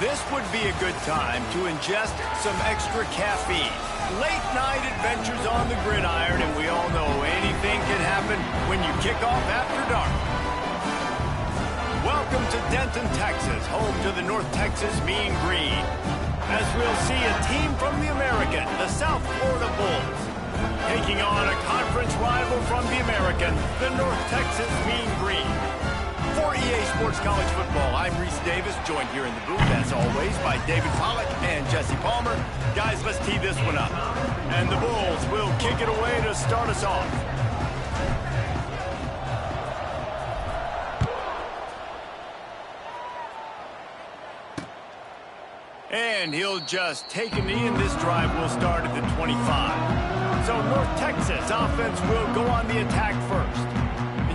This would be a good time to ingest some extra caffeine. Late night adventures on the gridiron, and we all know anything can happen when you kick off after dark. Welcome to Denton, Texas, home to the North Texas Mean Green. As we'll see a team from the American, the South Florida Bulls, taking on a conference rival from the American, the North Texas Mean Green. For EA Sports College Football, I'm Reese Davis, joined here in the booth, as always, by David Pollack and Jesse Palmer. Guys, let's tee this one up. And the Bulls will kick it away to start us off. And he'll just take a knee, and this drive will start at the 25. So North Texas offense will go on the attack first.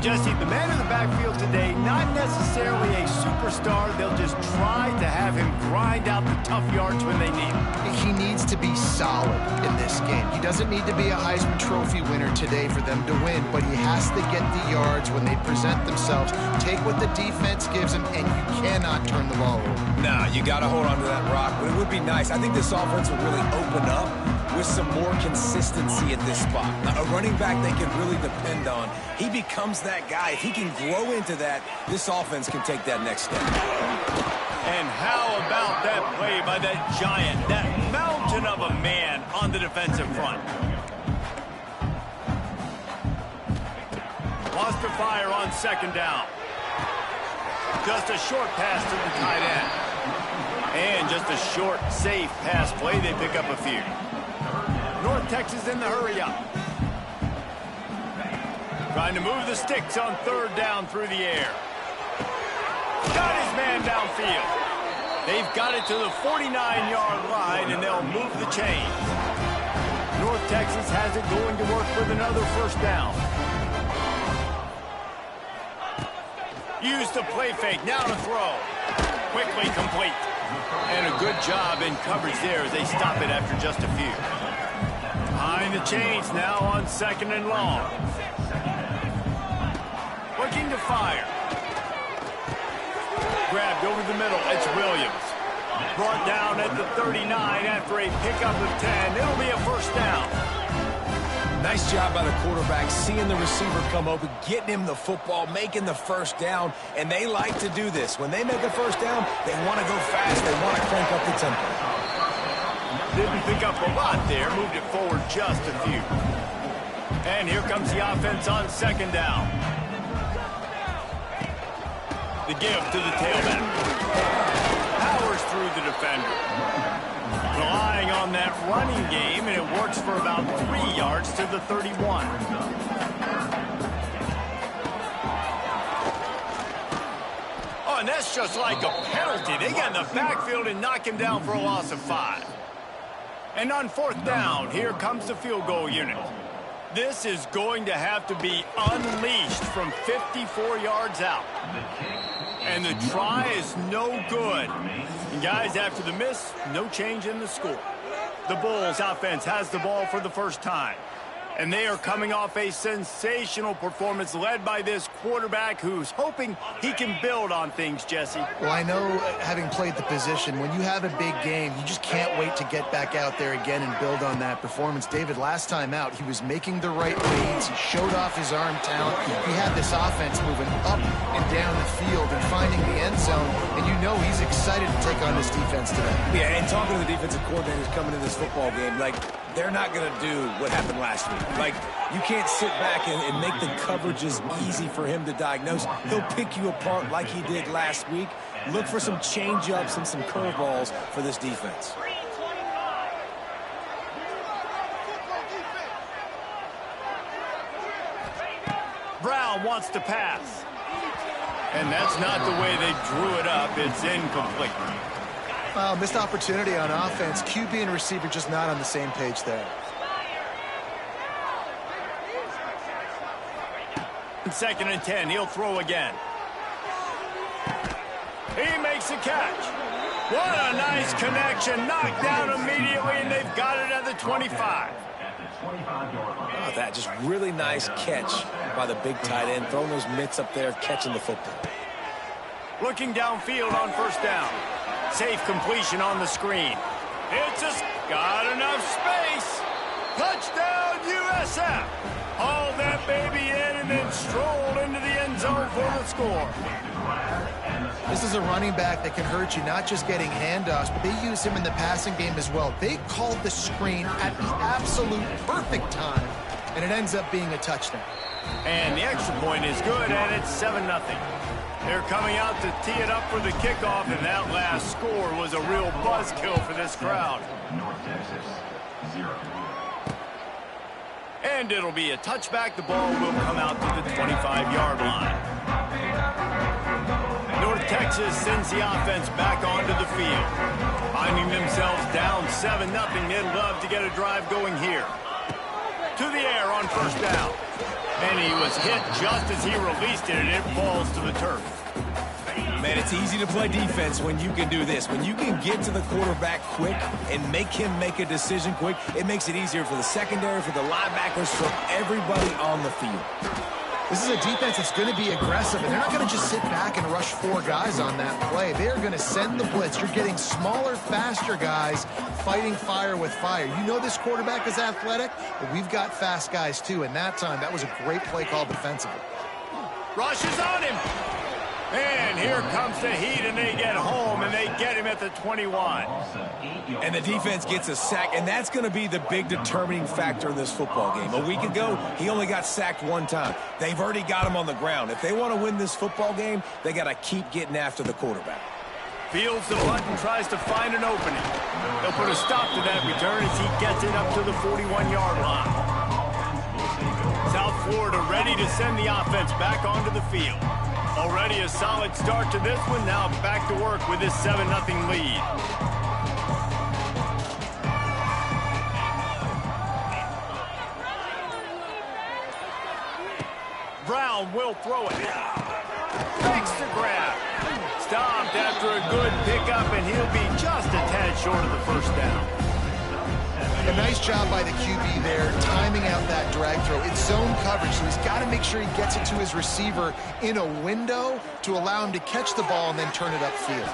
Jesse, the man in the backfield today, not necessarily a superstar. They'll just try to have him grind out the tough yards when they need him. He needs to be solid in this game. He doesn't need to be a Heisman Trophy winner today for them to win, but he has to get the yards when they present themselves. Take what the defense gives him, and you cannot turn the ball over. Nah, you got to hold on to that rock, but it would be nice. I think this offense will really open up with some more consistency at this spot. A running back they can really depend on. He becomes that guy. If he can grow into that, this offense can take that next step. And how about that play by that giant, that mountain of a man on the defensive front? Lost to fire on second down. Just a short pass to the tight end. And just a short, safe pass play. They pick up a few. North Texas in the hurry-up. Trying to move the sticks on third down through the air. Got his man downfield. They've got it to the 49-yard line, and they'll move the chains. North Texas has it going to work with another first down. Use the play fake, now to throw. Quickly complete. And a good job in coverage there as they stop it after just a few. Behind the chains now on second and long. Looking to fire. Grabbed over the middle. It's Williams. Brought down at the 39 after a pickup of 10. It'll be a first down. Nice job by the quarterback, seeing the receiver come open, getting him the football, making the first down, and they like to do this. When they make a first down, they want to go fast. They want to crank up the tempo. Didn't pick up a lot there, moved it forward just a few. And here comes the offense on second down. The give to the tailback. Powers through the defender. Relying on that running game, and it works for about 3 yards to the 31. Oh, and that's just like a penalty. They get in the backfield and knock him down for a loss of 5. And on fourth down, here comes the field goal unit. This is going to have to be unleashed from 54 yards out. And the try is no good. And guys, after the miss, no change in the score. The Bulls offense has the ball for the first time. And they are coming off a sensational performance led by this quarterback who's hoping he can build on things, Jesse. Well, I know, having played the position, when you have a big game, you just can't wait to get back out there again and build on that performance. David, last time out, he was making the right reads. He showed off his arm talent. He had this offense moving up and down the field and finding the end zone. And you know he's excited to take on this defense today. Yeah, and talking to the defensive coordinators coming into this football game, like, they're not going to do what happened last week. Like, you can't sit back and make the coverages easy for him to diagnose. He'll pick you apart like he did last week. Look for some change-ups and some curveballs for this defense. Brown wants to pass. And that's not the way they drew it up. It's incomplete. Missed opportunity on offense. QB and receiver just not on the same page there. Second and 10, he'll throw again. He makes a catch. What a nice connection. Knocked down immediately, and they've got it at the 25. Oh, that just really nice catch by the big tight end, throwing those mitts up there, catching the football. Looking downfield on first down. Safe completion on the screen. It's just got enough space. Touchdown, USF. Hauled that baby in and then strolled into the end zone for the score. This is a running back that can hurt you, not just getting handoffs, but they use him in the passing game as well. They called the screen at the absolute perfect time, and it ends up being a touchdown. And the extra point is good, and it's 7-0. They're coming out to tee it up for the kickoff, and that last score was a real buzzkill for this crowd. North Texas, 0. And it'll be a touchback. The ball will come out to the 25-yard line. North Texas sends the offense back onto the field. Finding themselves down 7-0, they'd love to get a drive going here. To the air on first down. And he was hit just as he released it, and it falls to the turf. Man, it's easy to play defense when you can do this. When you can get to the quarterback quick and make him make a decision quick, it makes it easier for the secondary, for the linebackers, for everybody on the field. This is a defense that's going to be aggressive, and they're not going to just sit back and rush 4 guys on that play. They're going to send the blitz. You're getting smaller, faster guys fighting fire with fire. You know this quarterback is athletic, but we've got fast guys too, and that time, that was a great play call defensively. Rush is on him. And here comes the heat, and they get home, and they get him at the 21. And the defense gets a sack, and that's going to be the big determining factor in this football game. A week ago, he only got sacked 1 time. They've already got him on the ground. If they want to win this football game, they got to keep getting after the quarterback. Fields the button, tries to find an opening. They'll put a stop to that return as he gets it up to the 41-yard line. South Florida ready to send the offense back onto the field. Already a solid start to this one. Now back to work with this 7-0 lead. Brown will throw it. Makes the grab. Stopped after a good pickup, and he'll be just a tad short of the first down. A nice job by the QB there, timing out that drag throw. It's zone coverage, so he's got to make sure he gets it to his receiver in a window to allow him to catch the ball and then turn it upfield.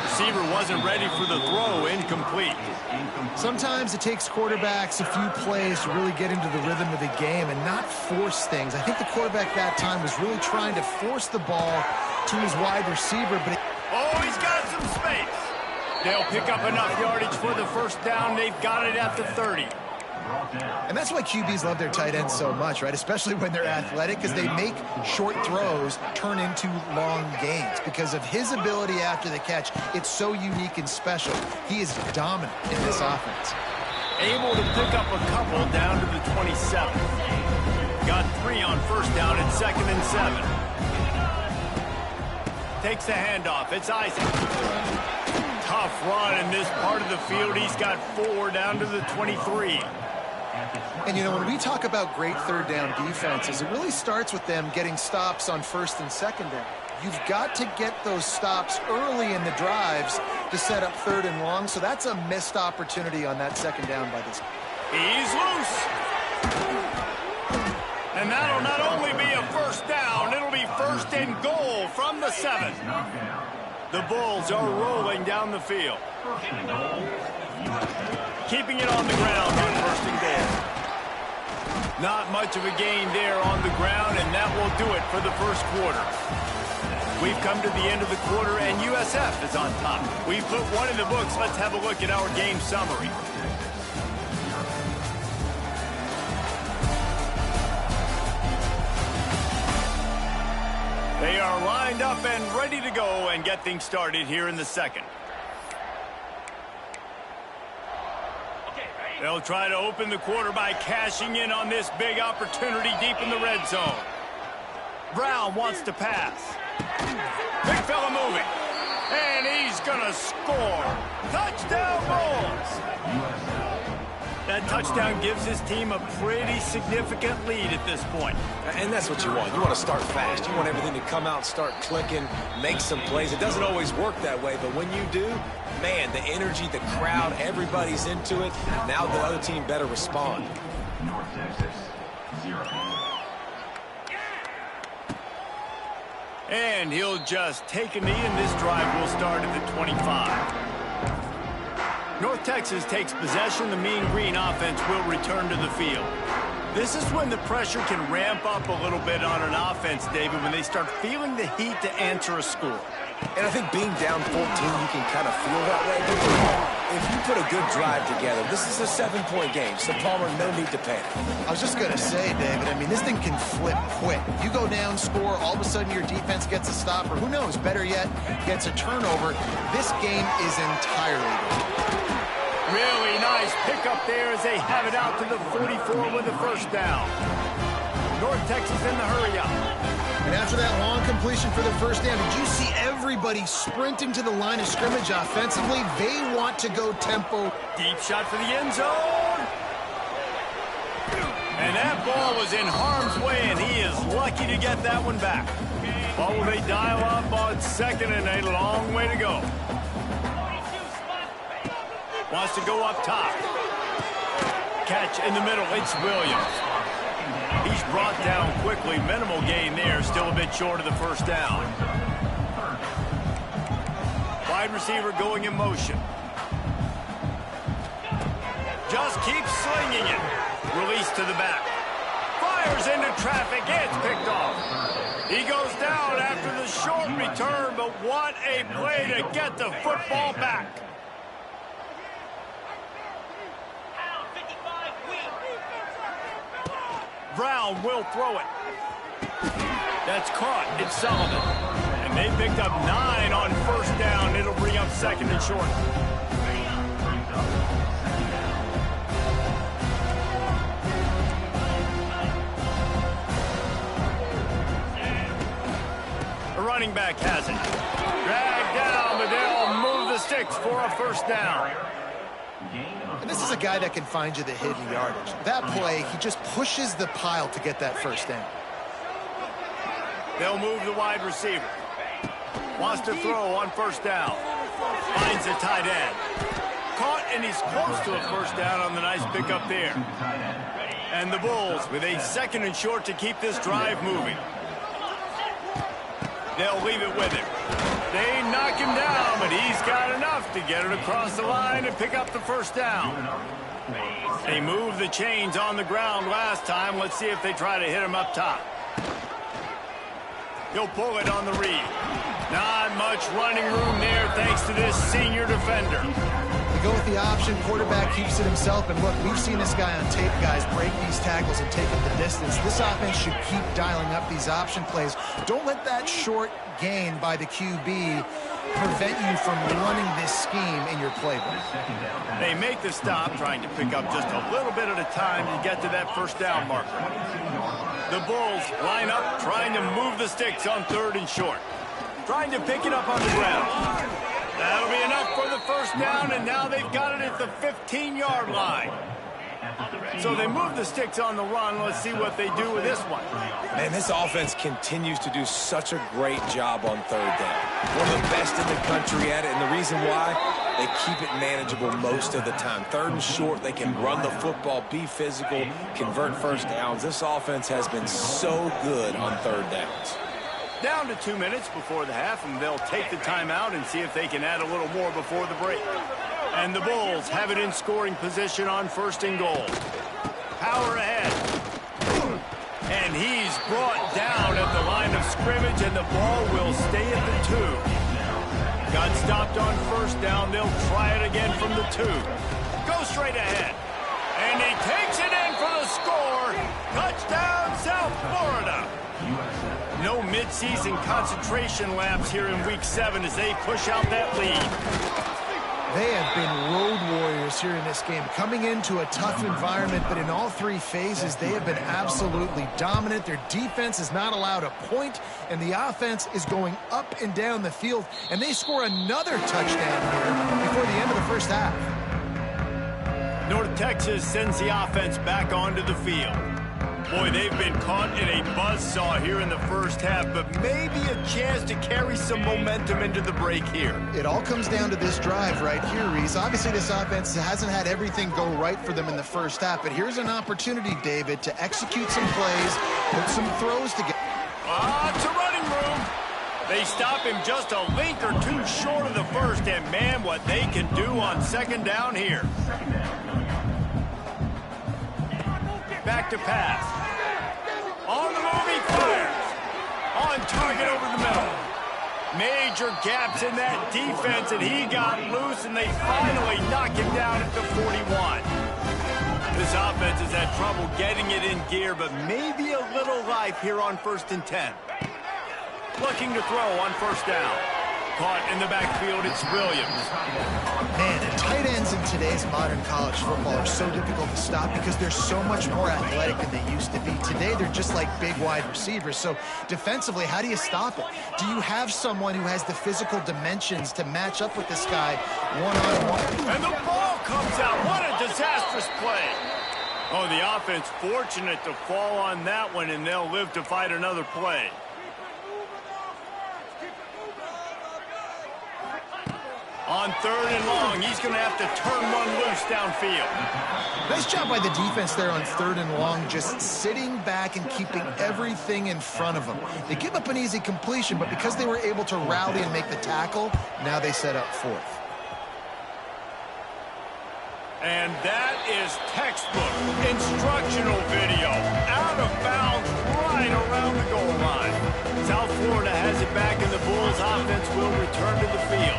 Receiver wasn't ready for the throw, incomplete. Sometimes it takes quarterbacks a few plays to really get into the rhythm of the game and not force things. I think the quarterback that time was really trying to force the ball to his wide receiver, but Oh, he's got some space. They'll pick up enough yardage for the first down. They've got it at the 30. And that's why QBs love their tight ends so much, right? Especially when they're athletic, because they make short throws turn into long gains. Because of his ability after the catch, it's so unique and special. He is dominant in this offense. Able to pick up a couple down to the 27. Got 3 on first down and 2nd and 7. Takes the handoff. It's Isaac. Tough run in this part of the field. He's got 4 down to the 23. And, you know, when we talk about great third down defenses, it really starts with them getting stops on first and second down. You've got to get those stops early in the drives to set up 3rd and long, so that's a missed opportunity on that second down by this. He's loose. And that'll not only be a first down, it'll be 1st and goal from the 7. The Bulls are rolling down the field. Keeping it on the ground on 1st and goal. Not much of a gain there on the ground, and that will do it for the first quarter. We've come to the end of the quarter, and USF is on top. We've put 1 in the books. Let's have a look at our game summary. They are lined up and ready to go and get things started here in the second. They'll try to open the quarter by cashing in on this big opportunity deep in the red zone. Brown wants to pass. Big fella moving. And he's going to score. Touchdown Bulls. That touchdown gives his team a pretty significant lead at this point. And that's what you want. You want to start fast. You want everything to come out, start clicking, make some plays. It doesn't always work that way, but when you do, man, the energy, the crowd, everybody's into it. Now the other team better respond. North Texas, 0. And he'll just take a knee, and this drive will start at the 25. North Texas takes possession. The Mean Green offense will return to the field. This is when the pressure can ramp up a little bit on an offense, David, when they start feeling the heat to answer a score. And I think being down 14, you can kind of feel that way. If you put a good drive together, this is a 7-point game, so Palmer, no need to panic. I was just going to say, David, I mean, this thing can flip quick. You go down, score, all of a sudden your defense gets a stop, or who knows, better yet, gets a turnover. This game is entirely different. Really nice pickup there as they have it out to the 44 with the first down. North Texas in the hurry up. And after that long completion for the first down, did you see everybody sprinting to the line of scrimmage offensively? They want to go tempo. Deep shot for the end zone. And that ball was in harm's way, and he is lucky to get that one back. Or will they dial up on 2nd and 8? A long way to go. Wants to go up top. Catch in the middle. It's Williams. He's brought down quickly. Minimal gain there. Still a bit short of the first down. Wide receiver going in motion. Just keeps slinging it. Release to the back. Fires into traffic. It's picked off. He goes down after the short return, but what a play to get the football back. Brown will throw it. That's caught. It's Sullivan. And they picked up 9 on first down. It'll bring up 2nd and short. The running back has it. Dragged down, but they'll move the sticks for a first down. And this is a guy that can find you the hidden yardage. That play, he just pushes the pile to get that first down. They'll move the wide receiver. Wants to throw on first down. Finds a tight end. Caught, and he's close to a first down on the nice pickup there. And the Bulls with a 2nd and short to keep this drive moving. They'll leave it with him. They knock him down, but he's got enough to get it across the line and pick up the first down. They moved the chains on the ground last time. Let's see if they try to hit him up top. He'll pull it on the read. Not much running room there thanks to this senior defender. They go with the option. Quarterback keeps it himself. And look, we've seen this guy on tape, guys, break these tackles and take it the distance. This offense should keep dialing up these option plays. Don't let that short gain by the QB prevent you from running this scheme in your playbook. They make the stop, trying to pick up just a little bit at a time to get to that first down marker. The Bulls line up, trying to move the sticks on 3rd and short. Trying to pick it up on the ground. That'll be enough for the first down, and now they've got it at the 15-yard line. So they move the sticks on the run. Let's see what they do with this one. Man, this offense continues to do such a great job on 3rd down. One of the best in the country at it, and the reason why, they keep it manageable most of the time. 3rd and short, they can run the football, be physical, convert first downs. This offense has been so good on 3rd downs. Down to 2 minutes before the half, and they'll take the timeout and see if they can add a little more before the break. And the Bulls have it in scoring position on 1st and goal. Power ahead. And he's brought down at the line of scrimmage, and the ball will stay at the 2. Got stopped on first down. They'll try it again from the 2. Go straight ahead. And he takes it in for the score. Touchdown, South Florida. No midseason concentration laps here in Week 7 as they push out that lead. They have been road warriors here in this game, coming into a tough environment, but in all 3 phases, they have been absolutely dominant. Their defense is not allowed a point, and the offense is going up and down the field, and they score another touchdown here before the end of the first half. North Texas sends the offense back onto the field. Boy, they've been caught in a buzzsaw here in the first half, but maybe a chance to carry some momentum into the break here. It all comes down to this drive right here, Reese. Obviously, this offense hasn't had everything go right for them in the first half, but here's an opportunity, David, to execute some plays, put some throws together. Lots of running room. They stop him just a link or two short of the first, and man, what they can do on second down here. Back to pass. On the move, he fires. On target over the middle. Major gaps in that defense, and he got loose, and they finally knock him down at the 41. This offense has had trouble getting it in gear, but maybe a little life here on 1st and 10. Looking to throw on first down. Caught in the backfield, it's Williams. Man, and tight ends in today's modern college football are so difficult to stop because they're so much more athletic than they used to be. Today, they're just like big wide receivers. So defensively, how do you stop it? Do you have someone who has the physical dimensions to match up with this guy one-on-one? And the ball comes out. What a disastrous play. Oh, the offense fortunate to fall on that one, and they'll live to fight another play. On 3rd and long, he's going to have to turn one loose downfield. Nice job by the defense there on 3rd and long, just sitting back and keeping everything in front of them. They give up an easy completion, but because they were able to rally and make the tackle, now they set up 4th. And that is textbook instructional video. Out of bounds right around the goal line. South Florida has it back, and the Bulls offense will return to the field.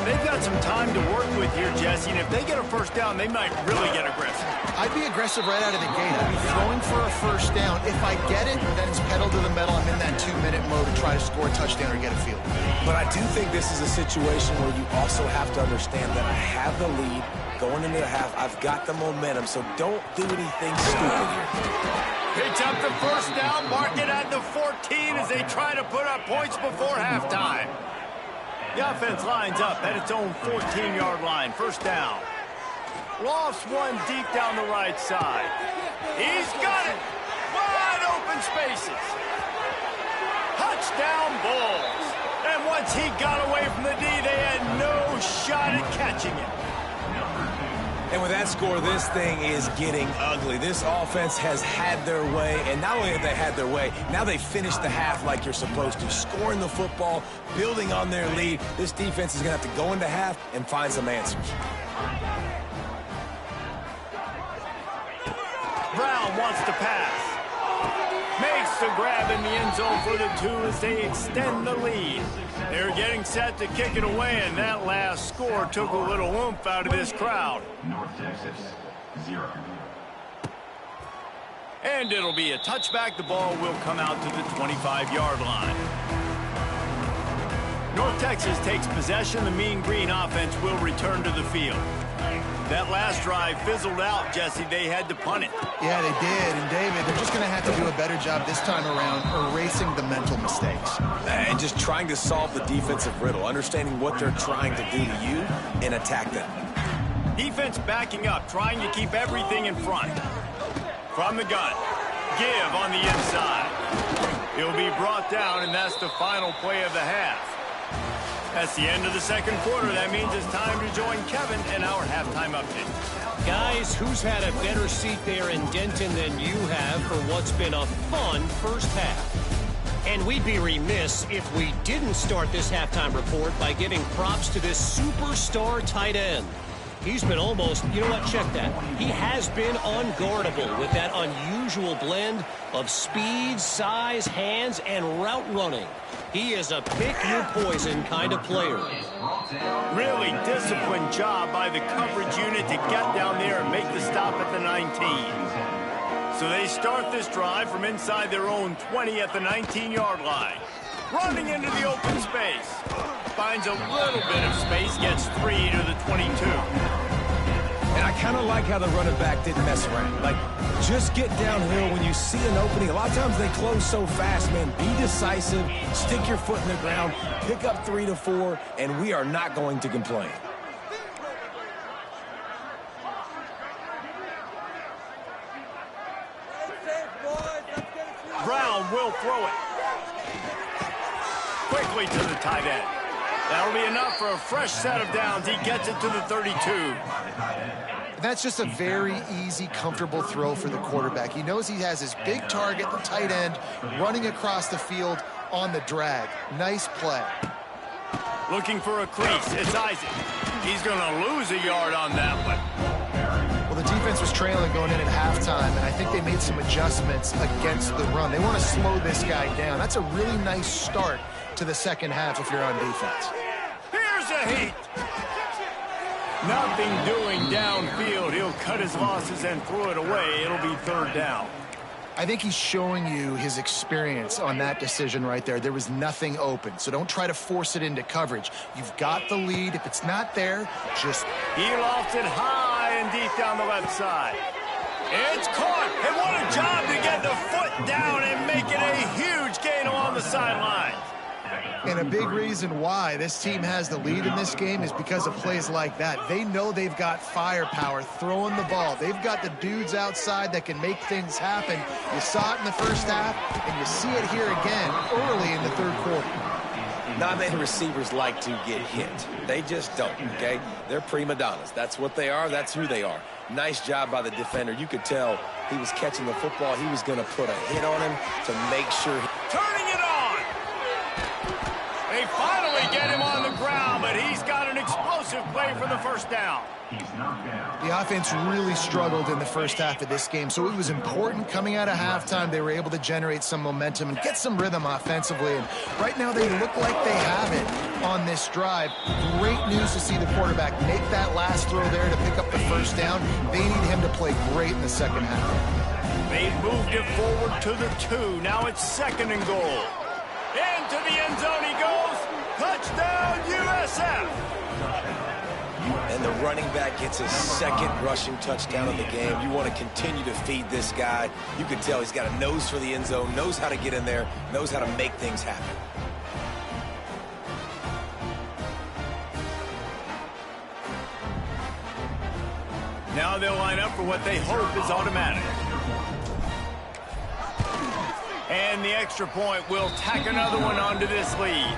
They've got some time to work with here, Jesse, and if they get a first down, they might really get aggressive. I'd be aggressive right out of the gate. I'd be throwing for a first down. If I get it, then it's pedal to the metal. I'm in that 2-minute mode to try to score a touchdown or get a field. But I do think this is a situation where you also have to understand that I have the lead going into the half. I've got the momentum, so don't do anything stupid here. Picks up the first down, mark it at the 14 as they try to put up points before halftime. The offense lines up at its own 14-yard line. First down. Lofts one deep down the right side. He's got it. Wide open spaces. Touchdown Bulls. And once he got away from the D, they had no shot at catching it. And with that score, this thing is getting ugly. This offense has had their way, and not only have they had their way, now they finished the half like you're supposed to, scoring the football, building on their lead. This defense is going to have to go into half and find some answers. Brown wants to pass. Makes the grab in the end zone for the 2 as they extend the lead. They're getting set to kick it away, and that last score took a little oomph out of this crowd. North Texas, 0. And it'll be a touchback. The ball will come out to the 25-yard line. North Texas takes possession. The Mean Green offense will return to the field. That last drive fizzled out, Jesse. They had to punt it. Yeah, they did. And, David, they're just going to have to do a better job this time around erasing the mental mistakes. And just trying to solve the defensive riddle, understanding what they're trying to do to you and attack them. Defense backing up, trying to keep everything in front. From the gun. Give on the inside. He'll be brought down, and that's the final play of the half. That's the end of the second quarter. That means it's time to join Kevin in our halftime update. Guys, who's had a better seat there in Denton than you have for what's been a fun first half? And we'd be remiss if we didn't start this halftime report by giving props to this superstar tight end. He's been almost, you know what, check that. He has been unguardable with that unusual blend of speed, size, hands, and route running. He is a pick-your-poison kind of player. Really disciplined job by the coverage unit to get down there and make the stop at the 19. So they start this drive from inside their own 20 at the 19-yard line. Running into the open space. Finds a little bit of space, gets 3 to the 22. And I kind of like how the running back didn't mess around. Like, just get downhill when you see an opening. A lot of times they close so fast, man. Be decisive, stick your foot in the ground, pick up 3 to 4, and we are not going to complain. Brown will throw it. Quickly to the tight end. That'll be enough for a fresh set of downs. He gets it to the 32. That's just a very easy, comfortable throw for the quarterback. He knows he has his big target, the tight end, running across the field on the drag. Nice play. Looking for a crease. It's Isaac. He's going to lose a yard on that one. Well, the defense was trailing going in at halftime, and I think they made some adjustments against the run. They want to slow this guy down. That's a really nice start to the second half if you're on defense. Here's a heat. Nothing doing downfield. He'll cut his losses and throw it away. It'll be third down. I think he's showing you his experience on that decision right there. There was nothing open, so don't try to force it into coverage. You've got the lead. If it's not there, just... He lofts it high and deep down the left side. It's caught. And what a job to get the foot down and make it a huge gain along the sideline. And a big reason why this team has the lead in this game is because of plays like that. They know they've got firepower throwing the ball. They've got the dudes outside that can make things happen. You saw it in the first half, and you see it here again early in the third quarter. Not many receivers like to get hit. They just don't, okay? They're prima donnas. That's what they are. That's who they are. Nice job by the defender. You could tell he was catching the football. He was going to put a hit on him to make sure. Turning it on. They finally get him on the ground, but he's got an explosive play for the first down. The offense really struggled in the first half of this game, so it was important coming out of halftime they were able to generate some momentum and get some rhythm offensively. And right now they look like they have it on this drive. Great news to see the quarterback make that last throw there to pick up the first down. They need him to play great in the second half. They moved it forward to the 2. Now it's second and goal. Into the end zone he goes. Touchdown, USF. And the running back gets his second rushing touchdown of the game. You want to continue to feed this guy. You can tell he's got a nose for the end zone, knows how to get in there, knows how to make things happen. Now they'll line up for what they hope is automatic. And the extra point will tack another one onto this lead.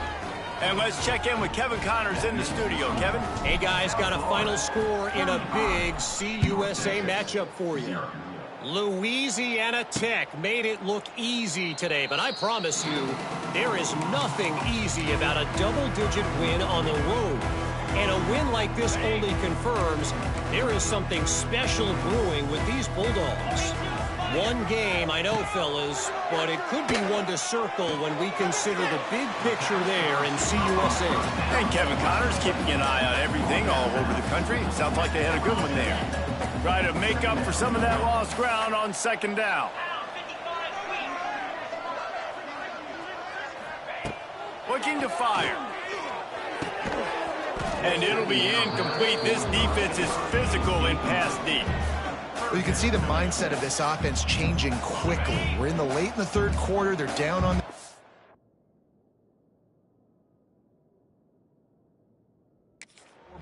And let's check in with Kevin Connors in the studio. Kevin? Hey, guys, got a final score in a big CUSA matchup for you. Louisiana Tech made it look easy today, but I promise you, there is nothing easy about a double-digit win on the road. And a win like this only confirms there is something special brewing with these Bulldogs. One game, I know, fellas, but it could be one to circle when we consider the big picture there in CUSA. And Kevin Connors keeping an eye on everything all over the country. Sounds like they had a good one there. Try to make up for some of that lost ground on second down. Looking to fire. And it'll be incomplete. This defense is physical in pass deep. Well, you can see the mindset of this offense changing quickly. We're in the third quarter. They're down on the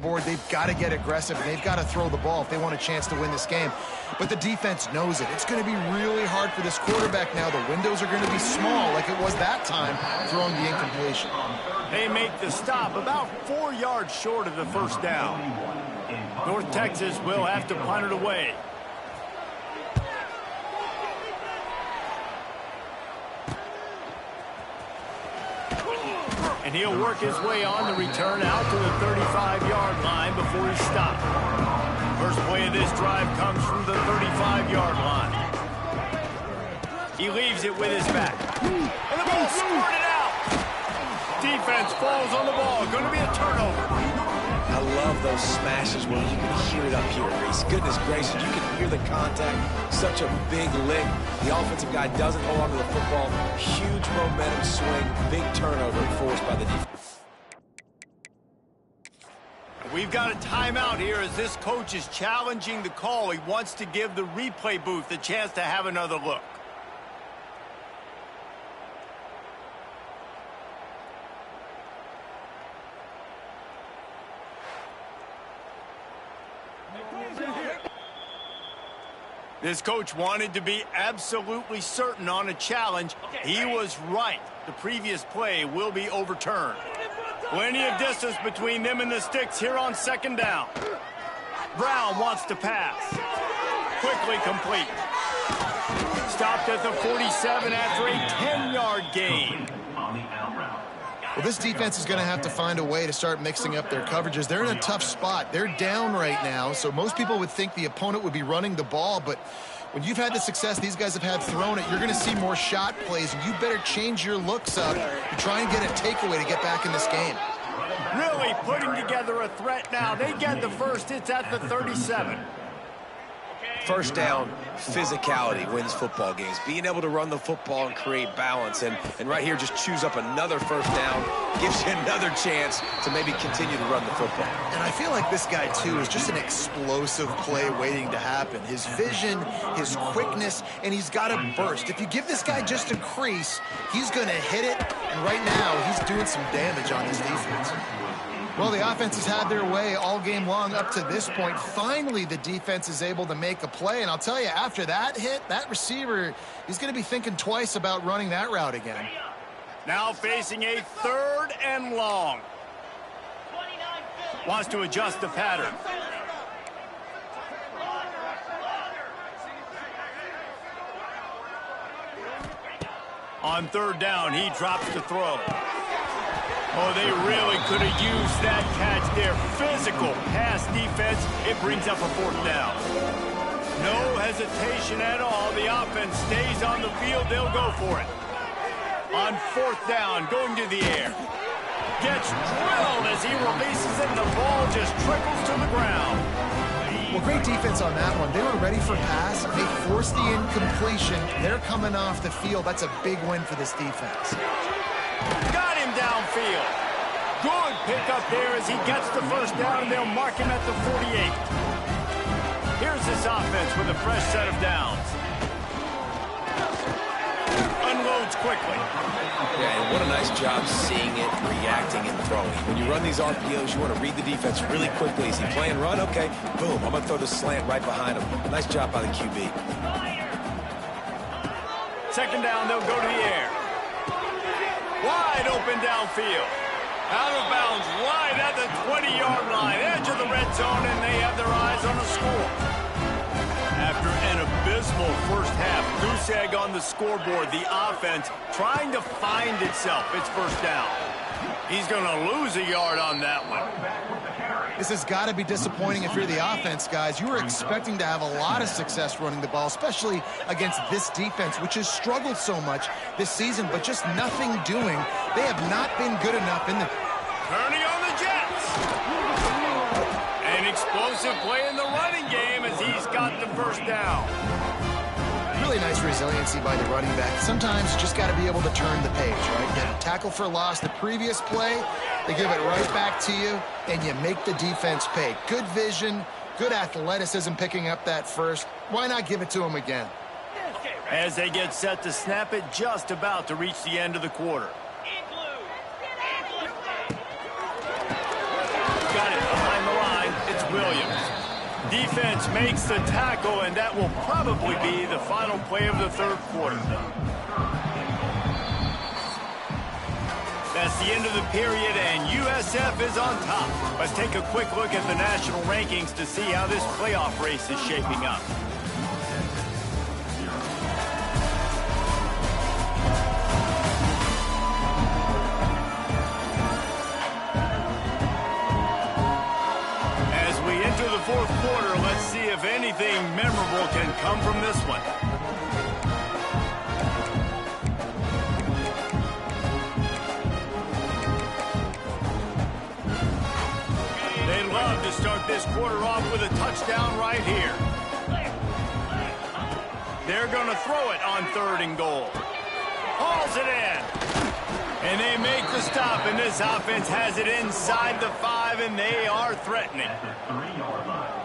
board. They've got to get aggressive, and they've got to throw the ball if they want a chance to win this game. But the defense knows it. It's going to be really hard for this quarterback now. The windows are going to be small like it was that time throwing the incompletion. They make the stop about 4 yards short of the first down. North Texas will have to punt it away. And he'll work his way on the return out to the 35-yard line before he stopped. First play of this drive comes from the 35-yard line. He leaves it with his back. And the ball squirted out. Defense falls on the ball. Going to be a turnover. I love those smashes where you can hear it up here, Reese. Goodness gracious, you can hear the contact. Such a big lick. The offensive guy doesn't hold on to the football. Huge momentum swing. Big turnover forced by the defense. We've got a timeout here as this coach is challenging the call. He wants to give the replay booth a chance to have another look. This coach wanted to be absolutely certain on a challenge. He was right. The previous play will be overturned. Plenty of distance between them and the sticks here on second down. Brown wants to pass. Quickly complete. Stopped at the 47 after a 10-yard gain. Well, this defense is going to have to find a way to start mixing up their coverages. They're in a tough spot. They're down right now, so most people would think the opponent would be running the ball, but when you've had the success these guys have had throwing it, you're going to see more shot plays, and you better change your looks up to try and get a takeaway to get back in this game. Really putting together a threat now. They get the first. It's at the 37. First down, physicality wins football games. Being able to run the football and create balance. And right here, just choose up another first down. Gives you another chance to maybe continue to run the football. And I feel like this guy, too, is just an explosive play waiting to happen. His vision, his quickness, and he's got a burst. If you give this guy just a crease, he's going to hit it. And right now, he's doing some damage on this defense. Well, the offense has had their way all game long up to this point. Finally, the defense is able to make a play. And I'll tell you, after that hit, that receiver, he's going to be thinking twice about running that route again. Now facing a 3rd and long. Wants to adjust the pattern. On 3rd down, he drops the throw. Oh, they really could have used that catch there. Physical pass defense. It brings up a 4th down. No hesitation at all. The offense stays on the field. They'll go for it. On 4th down, going to the air. Gets drilled as he releases it, and the ball just trickles to the ground. Well, great defense on that one. They were ready for pass. They forced the incompletion. They're coming off the field. That's a big win for this defense. Got him downfield. Good pickup there as he gets the first down, and they'll mark him at the 48. Here's this offense with a fresh set of downs. Unloads quickly. Yeah, and what a nice job seeing it, reacting, and throwing. When you run these RPOs, you want to read the defense really quickly. Is he playing run? Okay, boom. I'm going to throw the slant right behind him. Nice job by the QB. 2nd down, they'll go to the air. Wide open downfield. Out of bounds, right at the 20-yard line. Edge of the red zone, and they have their eyes on the score. After an abysmal first half, goose egg on the scoreboard, the offense trying to find itself. It's 1st down. He's going to lose a yard on that one. This has got to be disappointing if you're the offense, guys. You were expecting to have a lot of success running the ball, especially against this defense, which has struggled so much this season, but just nothing doing. They have not been good enough in the... Turning on the Jets. An explosive play in the running game as he's got the first down. Really nice resiliency by the running back. Sometimes you just got to be able to turn the page, right? You had a tackle for loss the previous play. They give it right back to you, and you make the defense pay. Good vision, good athleticism picking up that first. Why not give it to him again? As they get set to snap it, just about to reach the end of the quarter. Got it behind the line. It's Williams. Defense makes the tackle, and that will probably be the final play of the 3rd quarter. That's the end of the period, and USF is on top. Let's take a quick look at the national rankings to see how this playoff race is shaping up. As we enter the 4th quarter, let's see if anything memorable can come from this one. Love to start this quarter off with a touchdown right here. They're going to throw it on 3rd and goal. Hauls it in. And they make the stop, and this offense has it inside the 5, and they are threatening.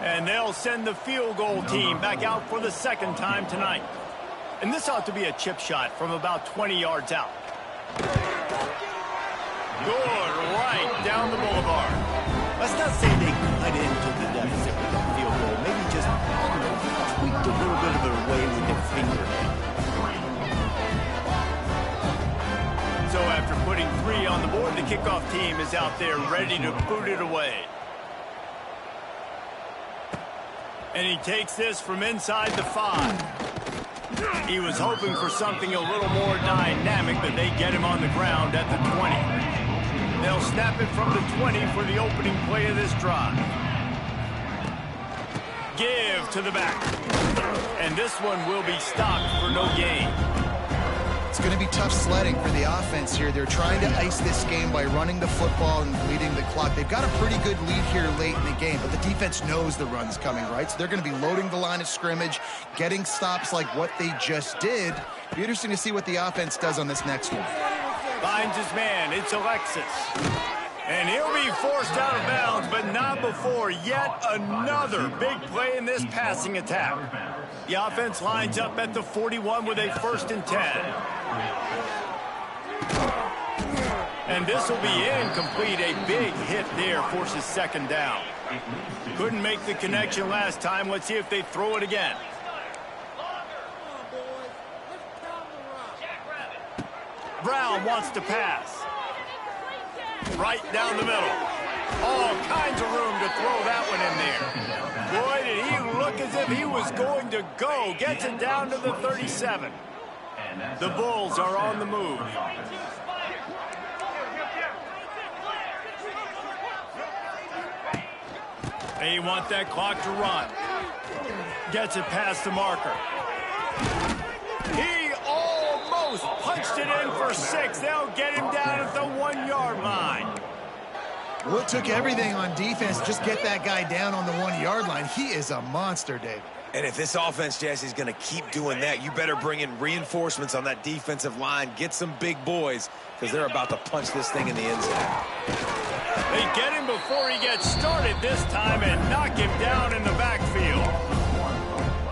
And they'll send the field goal team back out for the 2nd time tonight. And this ought to be a chip shot from about 20 yards out. Good, right down the boulevard. Let's not say they cut into the deficit with a field goal. Maybe just tweaked a little bit of it away with their finger. So after putting 3 on the board, the kickoff team is out there ready to boot it away. And he takes this from inside the 5. He was hoping for something a little more dynamic, but they get him on the ground at the 20. They'll snap it from the 20 for the opening play of this drive. Give to the back. And this one will be stopped for no gain. It's going to be tough sledding for the offense here. They're trying to ice this game by running the football and bleeding the clock. They've got a pretty good lead here late in the game, but the defense knows the run's coming, right? So they're going to be loading the line of scrimmage, getting stops like what they just did. Be interesting to see what the offense does on this next one. Finds his man. It's Alexis. And he'll be forced out of bounds, but not before yet another big play in this passing attack. The offense lines up at the 41 with a 1st and 10. And this will be incomplete. A big hit there forces 2nd down. Couldn't make the connection last time. Let's see if they throw it again. Brown wants to pass. Right down the middle. All kinds of room to throw that one in there. Boy, did he look as if he was going to go. Gets it down to the 37. The Bulls are on the move. They want that clock to run. Gets it past the marker. He almost punched it in for 6. They'll get him down at the 1-yard line. Well, it took everything on defense to just get that guy down on the 1-yard line. He is a monster, Dave. And if this offense, Jesse, is going to keep doing that, you better bring in reinforcements on that defensive line. Get some big boys, because they're about to punch this thing in the end zone. They get him before he gets started this time and knock him down in the backfield.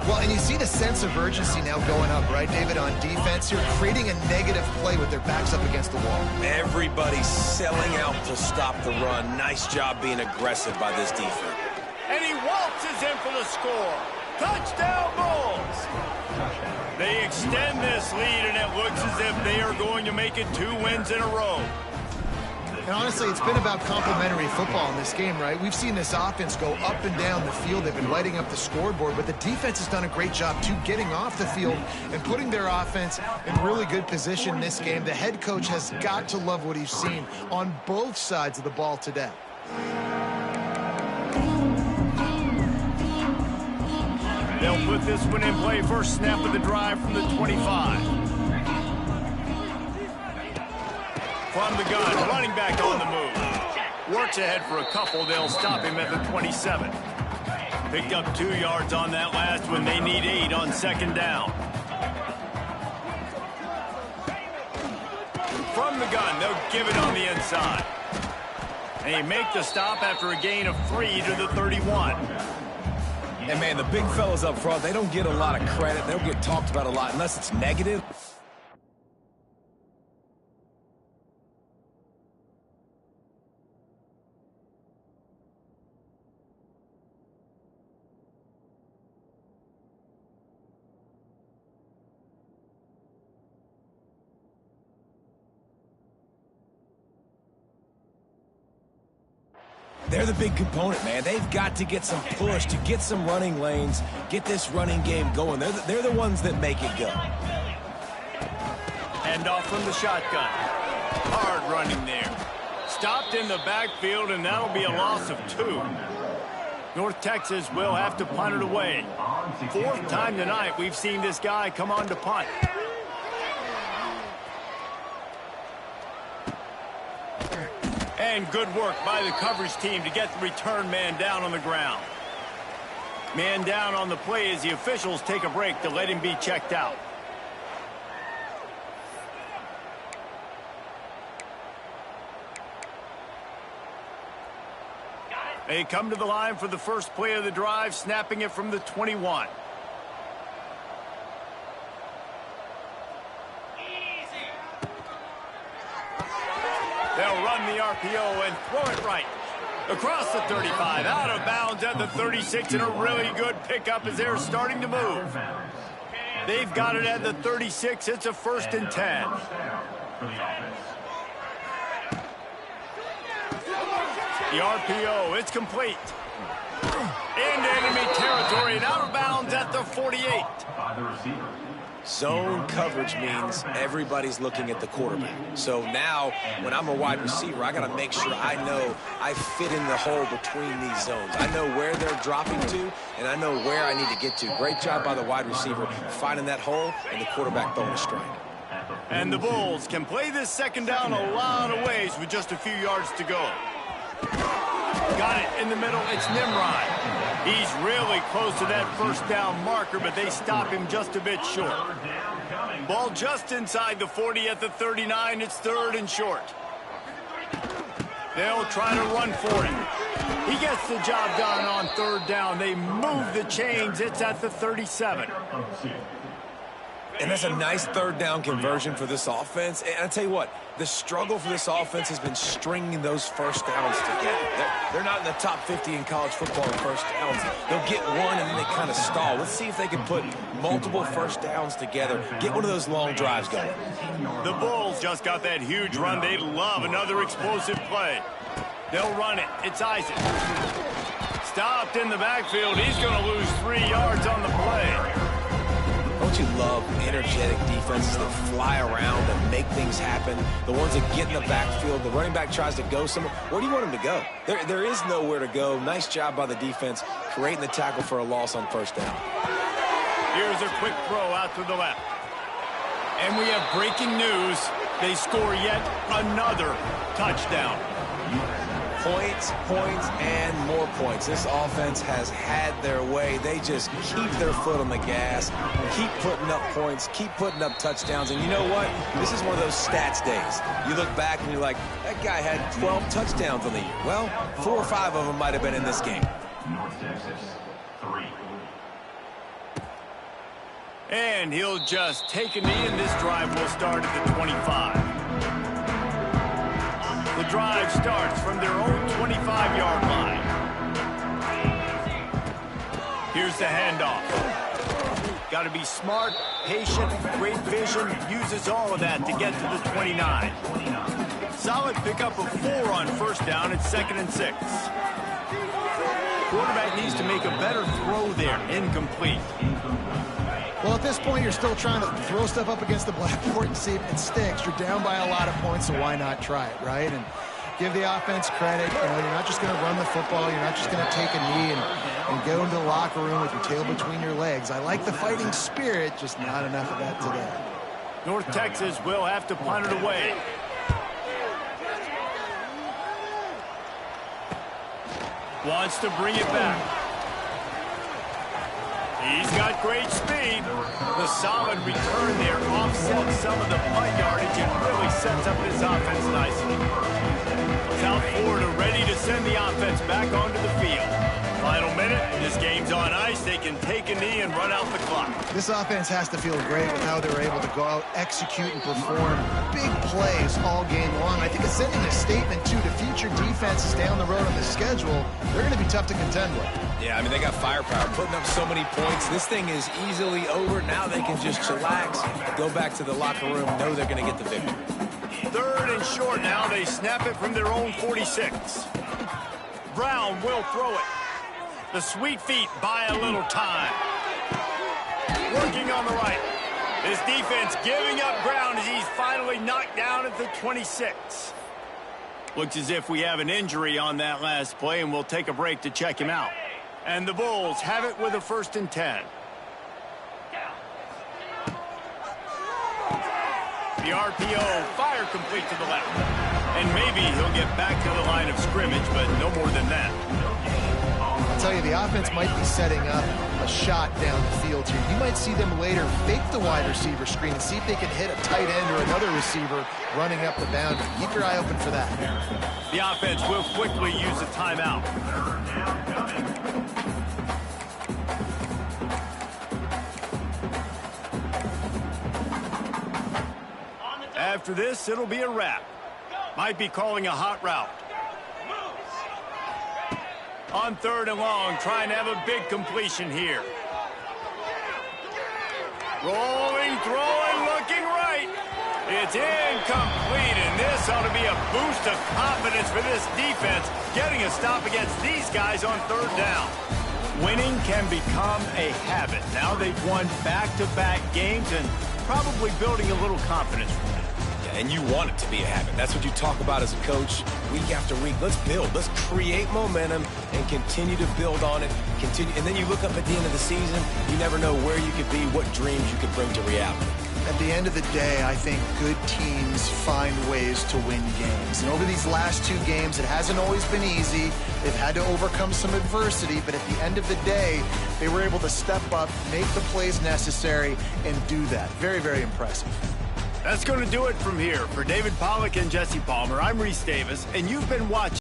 Well, and you see the sense of urgency now going up, right, David, on defense. You're creating a negative play with their backs up against the wall. Everybody's selling out to stop the run. Nice job being aggressive by this defense. And he waltzes in for the score. Touchdown, Bulls! They extend this lead, and it looks as if they are going to make it 2 wins in a row. And honestly, it's been about complementary football in this game, right? We've seen this offense go up and down the field. They've been lighting up the scoreboard, but the defense has done a great job, too, getting off the field and putting their offense in really good position in this game. The head coach has got to love what he's seen on both sides of the ball today. They'll put this one in play. First snap of the drive from the 25. From the gun, running back on the move. Works ahead for a couple. They'll stop him at the 27. Picked up 2 yards on that last one. They need 8 on 2nd down. From the gun, they'll give it on the inside. And he make the stop after a gain of 3 to the 31. And, man, the big fellas up front, they don't get a lot of credit. They don't get talked about a lot unless it's negative. They're the big component, man. They've got to get some push, to get some running lanes, get this running game going. They're the ones that make it go. Hand off from the shotgun. Hard running there. Stopped in the backfield, and that'll be a loss of 2. North Texas will have to punt it away. 4th time tonight we've seen this guy come on to punt. And good work by the coverage team to get the return man down on the ground. Man down on the play as the officials take a break to let him be checked out. They come to the line for the first play of the drive, snapping it from the 21. They'll run the RPO and throw it right. Across the 35, out of bounds at the 36, and a really good pickup as they're starting to move. They've got it at the 36. It's a 1st and 10. The RPO, it's complete. Into enemy territory and out of bounds at the 48. Zone coverage means everybody's looking at the quarterback. So now, when I'm a wide receiver, I got to make sure I know I fit in the hole between these zones. I know where they're dropping to, and I know where I need to get to. Great job by the wide receiver finding that hole and the quarterback throwing a strike. And the Bulls can play this second down a lot of ways with just a few yards to go. Got it in the middle. It's Nimrod. He's really close to that first down marker, but they stop him just a bit short. Ball just inside the 40 at the 39. It's 3rd and short. They'll try to run for it. He gets the job done on 3rd down. They move the chains. It's at the 37. And that's a nice 3rd down conversion for this offense. And I tell you what, the struggle for this offense has been stringing those first downs together. They're not in the top 50 in college football in first downs. They'll get one and then they kind of stall. Let's see if they can put multiple first downs together, get one of those long drives going. The Bulls just got that huge run. They love another explosive play. They'll run it. It's Isaac. Stopped in the backfield. He's going to lose 3 yards on the play. Don't you love energetic defenses that fly around and make things happen? The ones that get in the backfield, the running back tries to go somewhere. Where do you want him to go? There is nowhere to go. Nice job by the defense creating the tackle for a loss on first down. Here's a quick throw out to the left. And we have breaking news. They score yet another touchdown. Points, points, and more points. This offense has had their way. They just keep their foot on the gas, keep putting up points, keep putting up touchdowns. And you know what? This is one of those stats days. You look back and you're like, that guy had 12 touchdowns on the year. Well, 4 or 5 of them might have been in this game. North Texas, 3. And he'll just take a knee, and this drive will start at the 25. The drive starts from their own 25-yard line. Here's the handoff. Got to be smart, patient, great vision. Uses all of that to get to the 29. Solid pickup of 4 on first down. It's 2nd and 6. Quarterback needs to make a better throw there. Incomplete. Well, at this point, you're still trying to throw stuff up against the blackboard and see if it sticks. You're down by a lot of points, so why not try it, right? And give the offense credit. You know, you're not just going to run the football. You're not just going to take a knee and go into the locker room with your tail between your legs. I like the fighting spirit, just not enough of that today. North Texas will have to punt it away. Wants to bring it back. He's got great speed. The solid return there offsets some of the punt yardage and really sets up this offense nicely. South Florida ready to send the offense back onto the field. Final minute. This game's on ice. They can take a knee and run out the clock. This offense has to feel great with how they were able to go out, execute, and perform big plays all game long. I think it's sending a statement, too, to future defenses down the road on the schedule. They're going to be tough to contend with. Yeah, I mean, they got firepower, putting up so many points. This thing is easily over. Now they can just chillax, go back to the locker room, know they're going to get the victory. 3rd and short now. They snap it from their own 46. Brown will throw it. The sweet feet buy a little time. Working on the right. This defense giving up ground as he's finally knocked down at the 26. Looks as if we have an injury on that last play, and we'll take a break to check him out. And the Bulls have it with a 1st and 10. The RPO, fire complete to the left. And maybe he'll get back to the line of scrimmage, but no more than that. I'll tell you, the offense might be setting up a shot down the field here. You might see them later fake the wide receiver screen and see if they can hit a tight end or another receiver running up the boundary. Keep your eye open for that. The offense will quickly use a timeout. After this, it'll be a wrap. Might be calling a hot route. On 3rd and long, trying to have a big completion here. Rolling, throwing, looking right. It's incomplete, and this ought to be a boost of confidence for this defense, getting a stop against these guys on 3rd down. Winning can become a habit. Now they've won back-to-back games and probably building a little confidence from that. Yeah, and you want it to be a habit. That's what you talk about as a coach week after week. Let's build. Let's create momentum and continue to build on it. And then you look up at the end of the season, you never know where you could be, what dreams you could bring to reality. At the end of the day, I think good teams find ways to win games. And over these last 2 games, it hasn't always been easy. They've had to overcome some adversity, but at the end of the day, they were able to step up, make the plays necessary, and do that. Very, very impressive. That's going to do it from here. For David Pollack and Jesse Palmer, I'm Reese Davis, and you've been watching